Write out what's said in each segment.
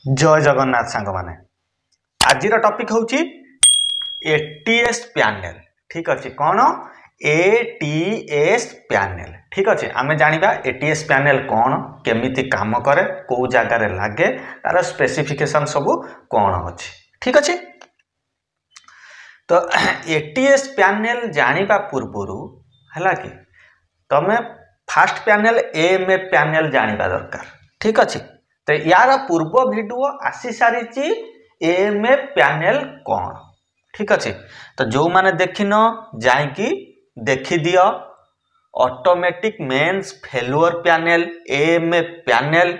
जय जगन्नाथ सांग माने आज टॉपिक हूँ एटीएस पैनल। ठीक अच्छे कौन एटीएस पैनल। ठीक अच्छे आमे जानिबा एटीएस पैनल कौन केमिति काम करे को जगार लगे तार स्पेसिफिकेशन सब कौन अच्छे। ठीक अच्छे तो एटीएस पैनल जानिबा पूर्वरु हला कि तमे फास्ट पैनल एएमएफ पैनल जानिबा दरकार। ठीक अच्छे तो यार पूर्व वीडियो आसी सारी एएमएफ पैनल कौन। ठीक अच्छे तो जो माने देखिन जाइकी देखी दियो automatic mains failure panel AMF panel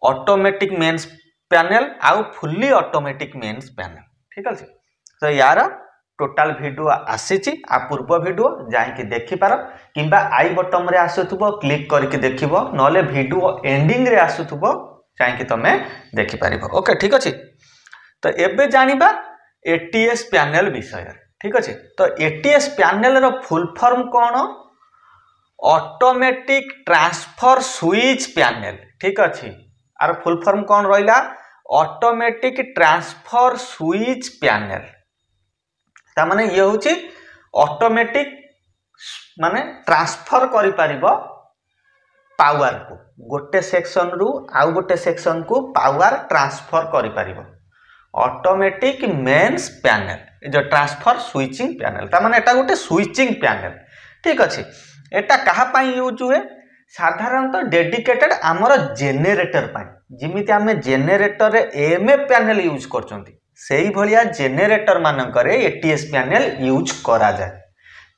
automatic mains panel आउ फुल्ली ऑटोमेटिक मेन्स पैनल। ठीक अच्छे तो यार टोटाल वीडियो आसी आ पूर्व वीडियो जाइकी देखि पार किंबा आई बटन रे आसुथुबो क्लिक करके देखिबो नले वीडियो एंडिंग रे आसुथुबो चाहे तुम देखिपार। ओके ठीक अच्छे तो एबे जानिबा एटीएस पैनल विषय। ठीक अच्छे तो एटीएस पैनल रो फुल फॉर्म कौन ऑटोमेटिक ट्रांसफर स्विच पैनल। ठीक अच्छे आर फुल फॉर्म कौन रहा ऑटोमेटिक ट्रांसफर स्विच पैनल ता माने ये होची ऑटोमेटिक माने ट्रांसफर करि परिबो पावर को गोटे सेक्शन रु आउ गोटे सेक्शन को पावर ट्रांसफर करि परिबो ऑटोमेटिक मेन्स पैनल जो ट्रांसफर स्विचिंग पैनल ता माने एटा गोटे स्विचिंग पैनल। ठीक अच्छे एटा कहा पाई यूज हुए साधारणतः डेडिकेटेड आमर जेनेरेटर पाई जिमिति आमे जेनेरेटर रे एएमएफ पैनल यूज करचोंती सेही भलिया जेनेरेटर मानकरे एटीएस पैनल यूज करा जाए।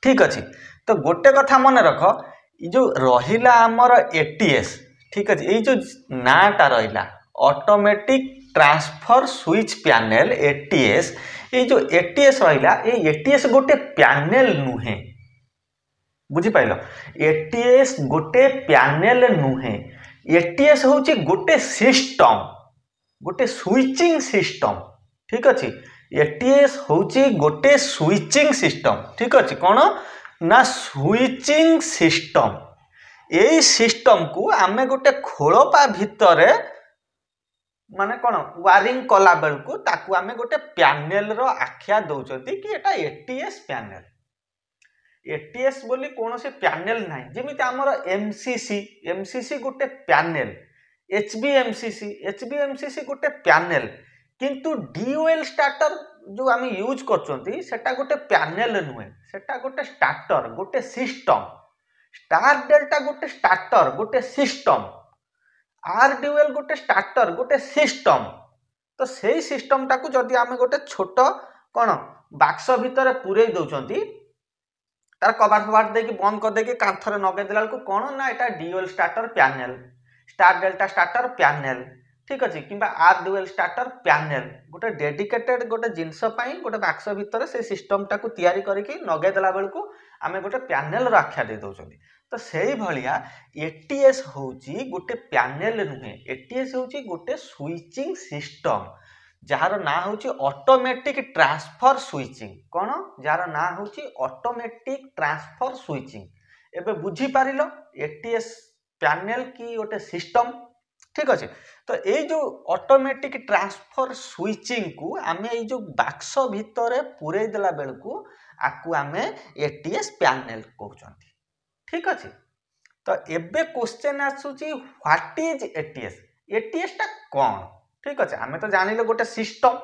ठीक अच्छे तो गोटे कथा मन रख जो रहिला आमर एटीएस। ठीक अच्छे ये जो नाटा रहिला automatic transfer switch panel ATS ये जो एटीएस रहिला ये एटीएस गोटे पैनल नुहे बुझी पाइलो एटीएस गोटे पैनल नुहे एटीएस होची गोटे सिस्टम गोटे स्विचिंग सिस्टम। ठीक अच्छे एटीएस होची गोटे स्विचिंग सिस्टम। ठीक अच्छे कौन ना स्विचिंग सिस्टम यही सिस्टम को आमे गोटे खोलपा भितर माने कौन वायरिंग कला बेलू ताकू आमे गोटे पैनल रो आख्या दौचती कि एटा एटीएस पैनल एटीएस बोली कौन से पैनल ना जमी आमर एमसीसी एमसीसी गोटे पैनल एचबीएमसीसी गोटे पैनल किंतु डीओएल स्टार्टर जो आम यूज करचोंती सेटा गोटे पैनल नुहे सेटा गोटे स्टार्टर गोटे सिस्टम स्टार डेल्टा गोटे स्टार्टर गोटे सिस्टम आर ड्यूएल गोटे स्टार्टर गोटे सिस्टम तो सही सिस्टम टाकू जदि आम गोटे छोट कौन बाक्स भितर पूरे दौरान तार कबाट फबाट देकी बंद कर देकी कांथरे नगे देला को कौन ना एटा DOL starter panel star delta starter panel. ठीक अच्छे कि आर ड्यूएल स्टार्टर पैनल गोटे डेडिकेटेड गोटे जिनस गोटे बाक्स भितर से सिस्टम टाकू तैयारी करके नगे देला बेलू आमे गोटे पैनल रो आख्या दे दौरान तो सही भलिया एटीएस होची गोटे पैनल नुहे एटीएस होची गोटे स्विचिंग सिस्टम जार ना होची ऑटोमेटिक ट्रांसफर स्विचिंग कौन जार ना होची ऑटोमेटिक ट्रांसफर स्विचिंग एबे बुझी पारिलो एटीएस पैनल की गोटे सिस्टम। ठीक अच्छे तो ये जो ऑटोमेटिक ट्रांसफर स्विचिंग को आमे ये जो बाक्स भितर पूरे देला बेलू आकु आमे एटीएस पैनल कहउचंती। ठीक अच्छे तो एबे क्वेश्चन आसुची व्हाट इज एटीएस एटीएस टा कौन। ठीक अच्छे आमे तो जानिले गोटे सिस्टम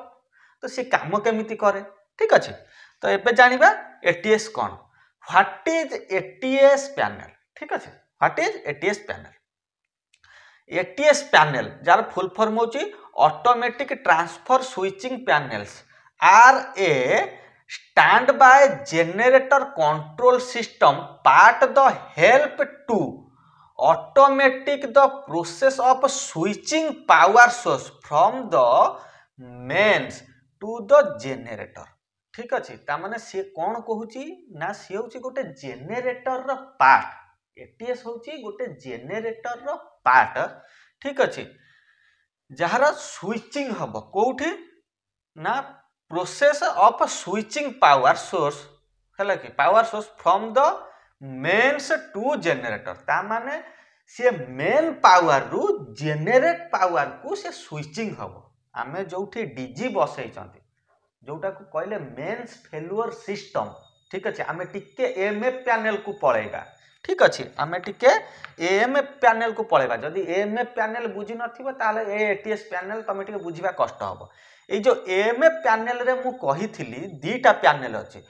तो सी काम केमिति करे। ठीक अच्छे तो एबे जानिबा एटीएस कौन व्हाट इज एटीएस पैनल। ठीक अच्छे what is ATS panel ATS panel जार फुल फॉर्म होची automatic transfer switching panels are a standby generator control system part the help to automatic the process of switching power source from the mains to the generator. ठीक अच्छे तामाने सी कौन कहूची ना सी होची गोटे generator रो part ATS होची गोटे generator रो part. ठीक अच्छे जार स्विचिंग हम कौटी ना process of switching power source है कि power source from the mains to generator ता माने सी मेन पावर रु जेनेरेट पावर को से स्विचिंग हम आम जो डीजी बसई जोटा को कहले मेन्स फेलुअर सिस्टम। ठीक अच्छे आम टिके एएमएफ पैनल को पलैबा। ठीक अच्छे आम टिके एएमएफ पैनल को पलैबा। जदि एएमएफ पैनल बुझी नथिबो ताले एटीएस पैनल तुम टिके बुझिबा कष्ट हम। ये जो एएमएफ पैनल रे मु कहिथिली दीटा पैनल अच्छे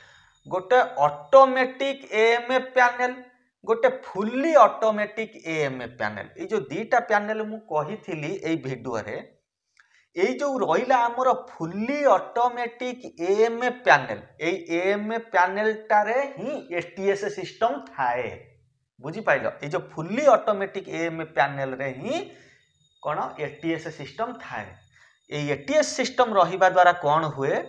गोटे ऑटोमेटिक एएमएफ पैनल गोटे फुल्ली ऑटोमेटिक एएमएफ पैनल। ये जो दीटा पैनल मु कहिथिली ए वीडियो रे এই जो रहिला आमर फुल्ली ऑटोमेटिक एएमएफ पैनल এই एएमएफ पैनल टारे ही एटीएस सिस्टम थाए। बुझी पाइलो ये जो फुल्ली ऑटोमेटिक एएमएफ पैनल रे ही कोन एटीएस सिस्टम थाए। ये एटीएस सिस्टम रहिबा द्वारा कोन हुए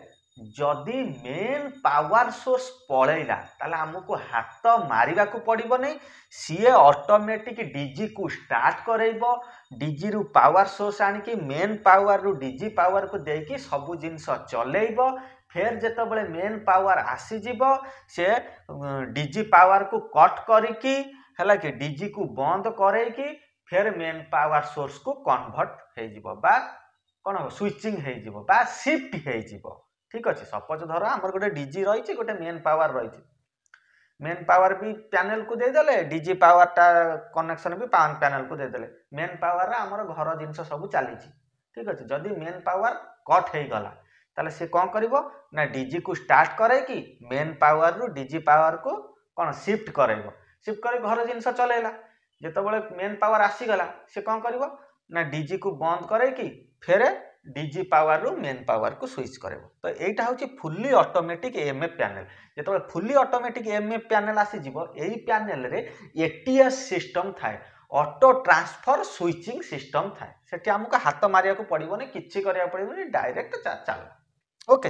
जदि मेन पावर सोर्स पळैला ताले हमको हाथ मारिबा को पड़िबो नहीं। सीए ऑटोमेटिक डीजी को स्टार्ट करैबो। डीजी रु पावर सोर्स आनिकी मेन पावर रु डीजी पावर को देकी सबु जिनस चलैबो। फिर जेतबेले मेन पावर आसी जीवो से डीजी पावर को कट करिकी हला कि डीजी को बंद करैकी फिर मेन पावर सोर्स को कन्वर्ट हे जीवो बा कोन स्विचिंग हे जीवो बा शिफ्ट हे जीवो। ठीक अच्छे सपोज धर आमर गोटे डीजी रही गोटे मेन पावर रही मेन पावर भी पैनल को देदेले डीजी पावर टा कनेक्शन भी पावर पैनल को देदेले मेन पावर आमर घर जिनस सब चली। ठीक अच्छे जदि मेन पावर कट हो गला ताले से कौन करिवो ना डीजी को स्टार्ट करे कि मेन पावर रु डीजी पावर को कौन शिफ्ट करैबो। शिफ्ट कर घर जिनस चलेला जेतबेले मेन पावर आसीगला से कौन करिवो ना डीजी को बंद करे कि फिर डीजी पावर रु मेन पावर को स्विच करेबो। तो एटा होची फुल्ली ऑटोमेटिक एएमएफ पैनल। जेतबे फुल्ली ऑटोमेटिक एएमएफ पैनल आसी जीवो एई पैनल रे एटीएस सिस्टम थाए ऑटो ट्रांसफर स्विचिंग सिस्टम थाए। सेठी हमको हाथ मारिया को पड़िबो नै किछि करिया पड़िबो नै डायरेक्ट चल। ओके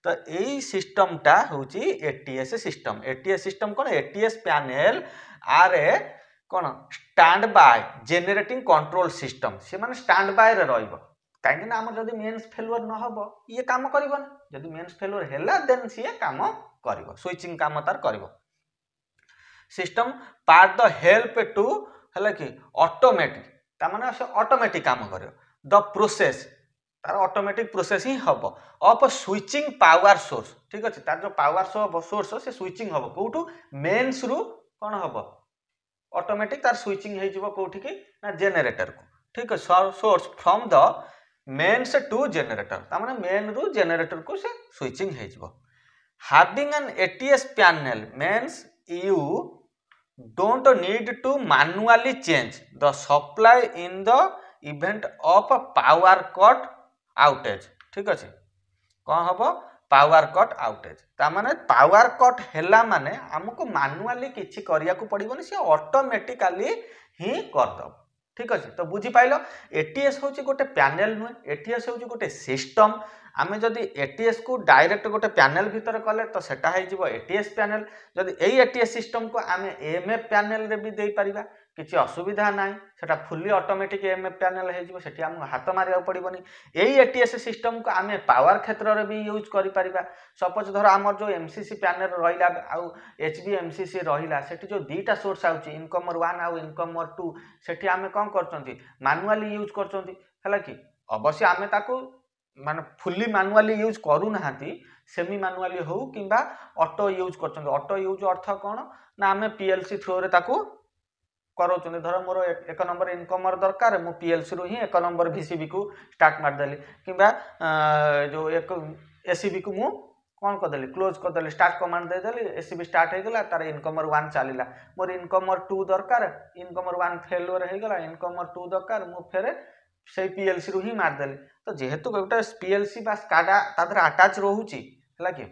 तो एई सिस्टम टा होची एटीएस सिस्टम। एटीएस सिस्टम कोन एटीएस पैनल आरे कोन stand by generating control system से माने स्टैंड बाय रे रहइबो कहीं आम जब मेन्स फेलुअर न हम ये कम कर जब मेन्स फेलुअर है देन सी कम कर स्विचिंग कम तार कर system part the help to है कि ऑटोमेटिक तार से ऑटोमेटिक काम कर द प्रोसेस तार ऑटोमेटिक प्रोसेस ही हम ऑफ स्विचिंग पावर सोर्स। ठीक अच्छे तार जो पावर सोर्स से स्विचिंग हम कौटू मेन्स रु कौन हम ऑटोमेटिक तार स्विचिंग होठी कि ना जेनेरेटर को। ठीक है source from the mains to generator तार मेन रु जेनेरेटर को से स्विचिंग हो। Having an ATS panel means you don't need to manually change the supply in the event of power cut outage. ठीक अच्छे कौन हम पावर कट आउटेज तार पावर कट हैला माने हमको मैनुअली किछि करिया को पड़िबोनी से ऑटोमेटिकली ही करदब। ठीक अच्छे तो बुझी पाइल एटीएस हूँ गोटे पैनल नुहे एटीएस हूँ गोटे सिस्टम। आम जदि एटीएस को डायरेक्ट गोटे पैनल भितर कले तो सेटा हो एटीएस पैनल जदि यही एटीएस सिस्टम को आम एएमएफ पैनल रे भी दे पारिबा किसी असुविधा ना सेटा फुल्ली ऑटोमेटिक एएमएफ पैनल हो सेठी आमको हाथ मारिया पड़ोनी। यही एटीएस सिस्टम को आम पावर क्षेत्र में भी यूज कर पारिबा। सपोज धर आमर जो एमसीसी पैनल रहा आउ एचबी एमसीसी रहा सेठी जो दीटा सोर्स आउची इनकमर 1 आउ इनकमर 2 सेठी आम कौन करचंती मैनुअली यूज करचंती है कि अवश्य आम ताकू माने फुल्ली मैनुअली यूज करू नाहांती सेमी मैनुअली हो किंबा ऑटो यूज करचंती। ऑटो यूज अर्थ कौन ना आम पीएलसी थ्रू रे ताकू करोचंती धर मोर 1 नंबर इनकमर दरकार मु पीएलसी रु ही 1 नंबर भीसीबी को स्टार्ट मार देली किंबा जो एक एसीबी को मु कौन करदेली क्लोज करदेली स्टार्ट कमांड देदेली एसीबी स्टार्ट हो गला तार इनकमर 1 चलला मोर इनकमर 2 दरकार इनकमर 1 फेलुअर हो गला इनकमर 2 दरकार मु फेरे से पीएलसी रु ही मारदेली। तो जेहेतु गोटे पीएलसी बा स्काडा तादर अटैच रोहुची है कि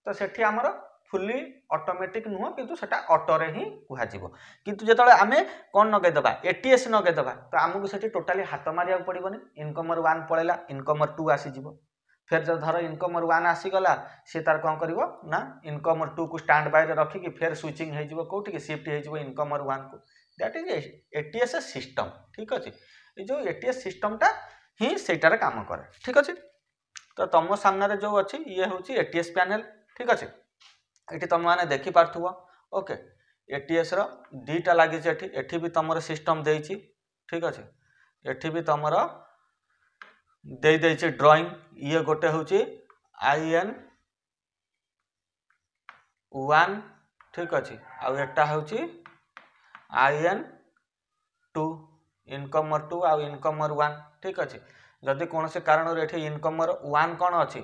तो सेठी आमर फुल्ली ऑटोमेटिक नुह किंतु सेटा ऑटो रे ही कुहाजिबो। किंतु जेतले आमे कोन नगे दबा एटीएस नगे दबा तो आमको सेठी टोटाली हाथ मारिया पड़िबोनी इनकमर 1 पळेला इनकमर 2 आसी जिवो फिर जब धर इनकमर 1 आसीगला सी तार कौन करिवो ना इनकमर 2 को स्टैंड बाय रे रखी कि फिर स्विचिंग हो जिवो कोठी कि शिफ्ट हो जिवो इनकमर 1 को दैट इज एटीएस सिस्टम। ठीक अछि ये जो एटीएस सिस्टम टा ही सेटार काम करे। ठीक अछि तो तुम सामने जो अच्छी ये हूँ एटीएस पैनल। ठीक अच्छे ये तुम मैंने देखी पार्थुव। ओके एटीएस रो दीटा लगी एठी भी तुम सिस्टम देइछि ठीक अच्छे एठी भी तुम दे देइछि ड्राइंग ये गोटे होची IN1 ठीक अच्छे आटा हूँ IN2 इनकमर 2 आउ इनकमर 1 ठीक अच्छे जदि कौन से कारण ये इनकमर 1 कौन अच्छी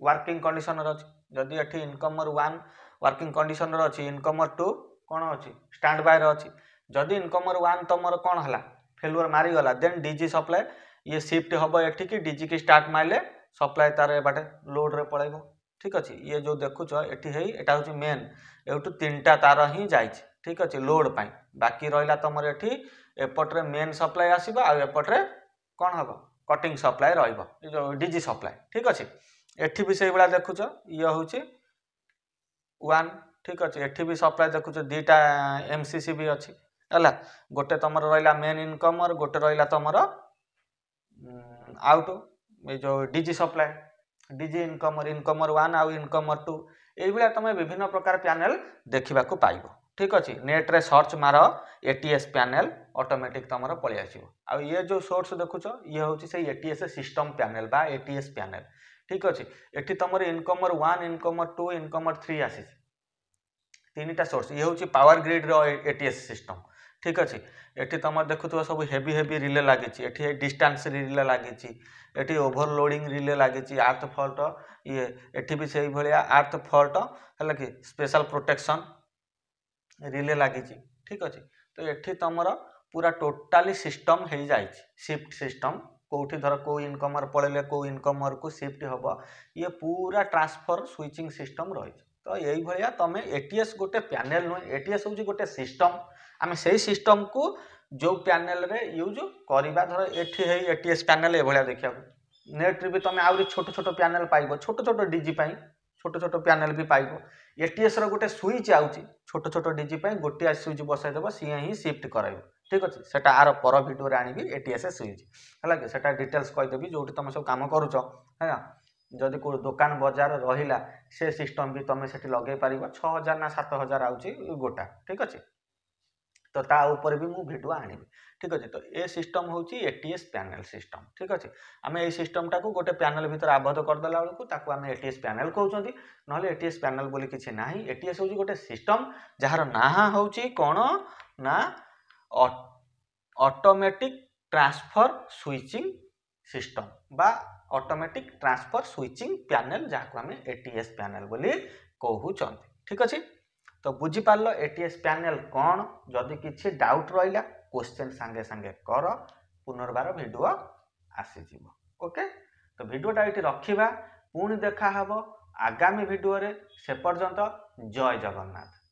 वर्किंग कंडीशन अच्छी जदि ये इनकमर 1 वर्किंग कंडीशन अच्छी इनकमर 2 कौन अच्छी स्टैंड बाय अच्छी जदि इनकमर 1 तुम कौन है फेलुअर मारीगला देन डीजी सप्लाई ये शिफ्ट हम एठी कि डीजी की स्टार्ट मारे सप्लाई तार एबाटे लोड रे पड़ेब ठीक अच्छे ये जो देखुच एटा हूँ मेन एठू 3टा तार ही जाए ठीक अच्छे लोड पाई बाकी रहा तुम एठी एपट्रे मेन सप्लाई आसब आएपट्रे कौन हम कटिंग सप्लाई रो डीजी सप्लाई ठीक अच्छे एठी भी से भाया देखुच ये हूँ 1 ठीक अच्छे एठी भी सप्लाई देखुच 2टा MCC भी अच्छी है गोटे तुम रहा मेन इनकमर गोटे रहा तुम आउट ये जो DG supply DG incomer incomer 1 आउ इनकमर 2 ये तुम विभिन्न प्रकार पैनल देखा पाइब ठीक अच्छे नेट रे सर्च मार एटीएस पैनल ऑटोमेटिक तुम पलि आसो आ ये जो सोर्स देखुच ये हूँ से एटीएस सिस्टम पैनल बा एटीएस पैनल ठीक अच्छे एटी तुम इनकमर 1 इनकमर 2 इनकमर 3 आसी 3टा सोर्स ये हूँ पावर ग्रिड रो एटीएस सिस्टम ठीक अच्छे एटी तुम देखुव सब हेवी हेवी रिले लगी एटी डिस्टेंस रिले लगी एटी ओभरलोडिंग रिले लगी आर्थ फॉल्ट ये एटी भी से भाया आर्थ फॉल्ट है कि स्पेशल प्रोटेक्शन रिले लगी ठीक अच्छे तो एटी तुम पूरा टोटाली सिस्टम हो जाए शिफ्ट सिस्टम कौटी धर को इनकमर पड़े को इनकमर को शिफ्ट हम ये पूरा ट्रांसफर स्विचिंग सिस्टम रही तो यही भाया तुम एटीएस गोटे पैनल नुहे एटीएस हूँ गोटे सिस्टम आम से सिस्टम को जो पैनल रे यूज करवा धर एटी है एटीएस पैनल ये भाया देखा नेट भी तुम आहरी छोट छोट पैनल पाइब छोट छोट डीजी छोट छोट पैनल भी पाइब एटीएस रो गोटे स्विच आउची छोट छोट डीजी गोटे स्विच बसईदेव सी ही शिफ्ट कराइब ठीक अच्छे सेटा आर पर भिडियो आनी एटीएस स्विच है कि सेटा डिटेल्स कहीदेवी जो तुम सब कम करुच है जदि को दुकान बजार रहा से सिस्टम भी तुम से लगे पार 6000 ना 7000 आउची गोटा ठीक अच्छे तो ता ऊपर भी मुझे भिडियो आनी ठीक अच्छे तो ये सिस्टम हूँ एटीएस पैनल सिस्टम ठीक अच्छे आम ये सिस्टमटा को गोटे पैनल भीतर आबद्ध करदेला बेलू आम एटीएस पैनल कहते ना एटीएस पैनल बोली किसी ना एटीएस हूँ गोटे सिस्टम जार ना हूँ कौन ना ऑटोमेटिक ट्रांसफर स्विचिंग सिस्टम बा ऑटोमेटिक ट्रांसफर स्विचिंग पैनल जहाँ आम एटीएस पैनल बोली कहते ठीक अच्छे तो बुझीपार एटीएस पैनल कौन जदि किसी डाउट रहा क्वेश्चन सांगे सांगे कर पुनर्बार भिडियो आसीज ओके तो भिडियोटा ये रखा पुणी देखा आगामी भिडियो से पर्यंत जय जगन्नाथ।